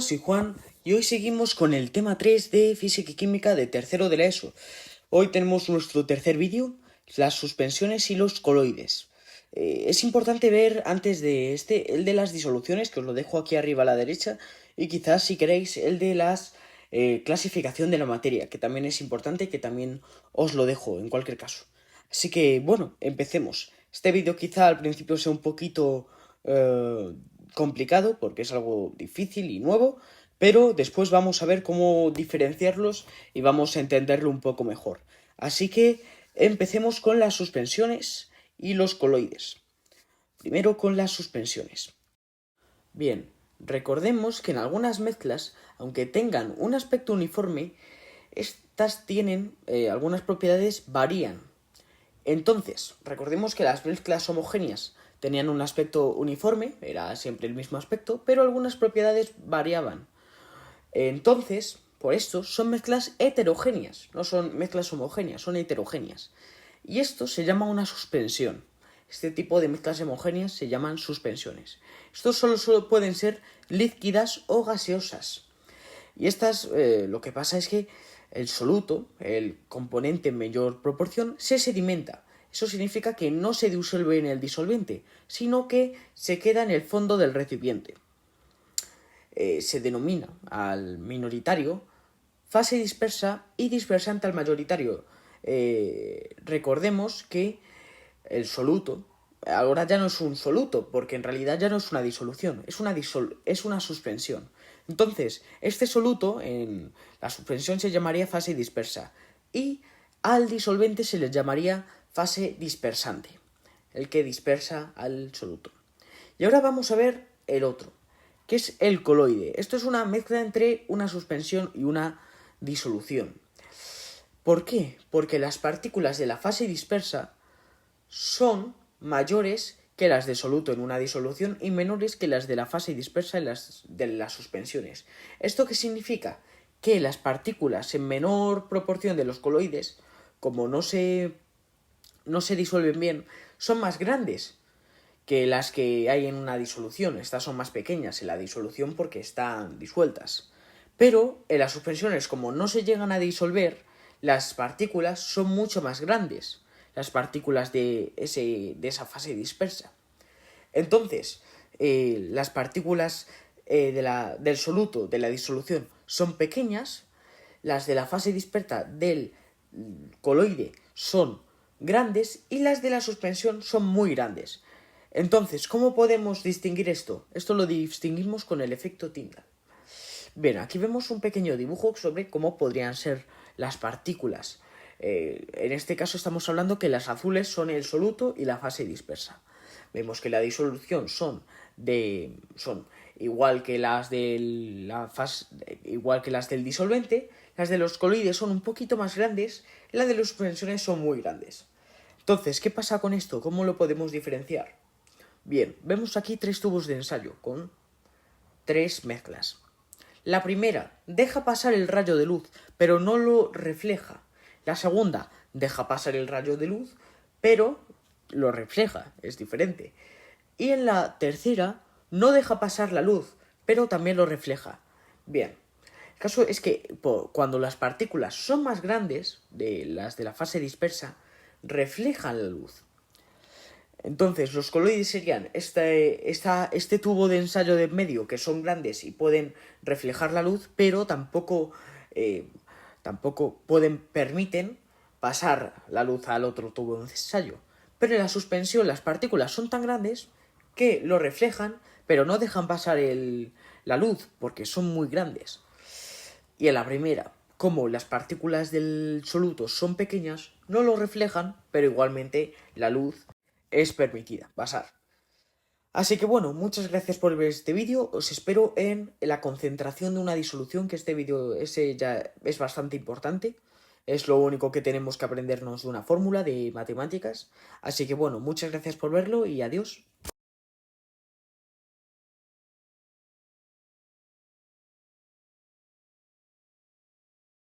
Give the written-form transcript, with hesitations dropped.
soy Juan y hoy seguimos con el tema 3 de Física y Química de tercero de la ESO. Hoy tenemos nuestro tercer vídeo, las suspensiones y los coloides. Es importante ver antes de el de las disoluciones, que os lo dejo aquí arriba a la derecha, y quizás si queréis el de las clasificación de la materia, que también es importante, que también os lo dejo en cualquier caso. Así que bueno, empecemos. Este vídeo quizá al principio sea un poquito complicado porque es algo difícil y nuevo, pero después vamos a ver cómo diferenciarlos y vamos a entenderlo un poco mejor. Así que empecemos con las suspensiones y los coloides. Primero con las suspensiones. Bien, recordemos que en algunas mezclas, aunque tengan un aspecto uniforme, estas tienen algunas propiedades varían. Entonces, recordemos que las mezclas homogéneas tenían un aspecto uniforme, era siempre el mismo aspecto, pero algunas propiedades variaban. Entonces, por esto, son mezclas heterogéneas, no son mezclas homogéneas, son heterogéneas. Y esto se llama una suspensión. Este tipo de mezclas homogéneas se llaman suspensiones. Estos solo pueden ser líquidas o gaseosas. Y estas, lo que pasa es que el soluto, el componente en mayor proporción, se sedimenta. Eso significa que no se disuelve en el disolvente, sino que se queda en el fondo del recipiente. Se denomina al minoritario fase dispersa y dispersante al mayoritario. Recordemos que el soluto ahora ya no es un soluto, porque en realidad ya no es una disolución, es una suspensión. Entonces, este soluto en la suspensión se llamaría fase dispersa y al disolvente se le llamaría fase dispersante, el que dispersa al soluto. Y ahora vamos a ver el otro, que es el coloide. Esto es una mezcla entre una suspensión y una disolución. ¿Por qué? Porque las partículas de la fase dispersa son mayores que las de soluto en una disolución y menores que las de la fase dispersa en de las suspensiones. ¿Esto qué significa? Que las partículas en menor proporción de los coloides, como no se disuelven bien, son más grandes que las que hay en una disolución. Estas son más pequeñas en la disolución porque están disueltas. Pero en las suspensiones, como no se llegan a disolver, las partículas son mucho más grandes, las partículas de esa fase dispersa. Entonces, las partículas del soluto, de la disolución, son pequeñas, las de la fase dispersa del coloide son grandes y las de la suspensión son muy grandes. Entonces, ¿cómo podemos distinguir esto? Esto lo distinguimos con el efecto Tyndall. Bien, aquí vemos un pequeño dibujo sobre cómo podrían ser las partículas. En este caso estamos hablando que las azules son el soluto y la fase dispersa. Vemos que la disolución son igual que las del disolvente. Las de los coloides son un poquito más grandes, las de las suspensiones son muy grandes. Entonces, ¿qué pasa con esto? ¿Cómo lo podemos diferenciar? Bien, vemos aquí 3 tubos de ensayo con 3 mezclas. La primera deja pasar el rayo de luz, pero no lo refleja. La segunda deja pasar el rayo de luz, pero lo refleja, es diferente. Y en la tercera no deja pasar la luz, pero también lo refleja. Bien, el caso es que cuando las partículas son más grandes, de las de la fase dispersa, reflejan la luz. Entonces, los coloides serían este tubo de ensayo de medio, que son grandes y pueden reflejar la luz, pero tampoco permiten pasar la luz al otro tubo de ensayo. Pero en la suspensión las partículas son tan grandes que lo reflejan, pero no dejan pasar la luz, porque son muy grandes. Y en la primera, como las partículas del soluto son pequeñas, no lo reflejan, pero igualmente la luz es permitida pasar. Así que bueno, muchas gracias por ver este vídeo. Os espero en la concentración de una disolución, que este vídeo ya es bastante importante. Es lo único que tenemos que aprendernos de una fórmula de matemáticas. Así que bueno, muchas gracias por verlo y adiós.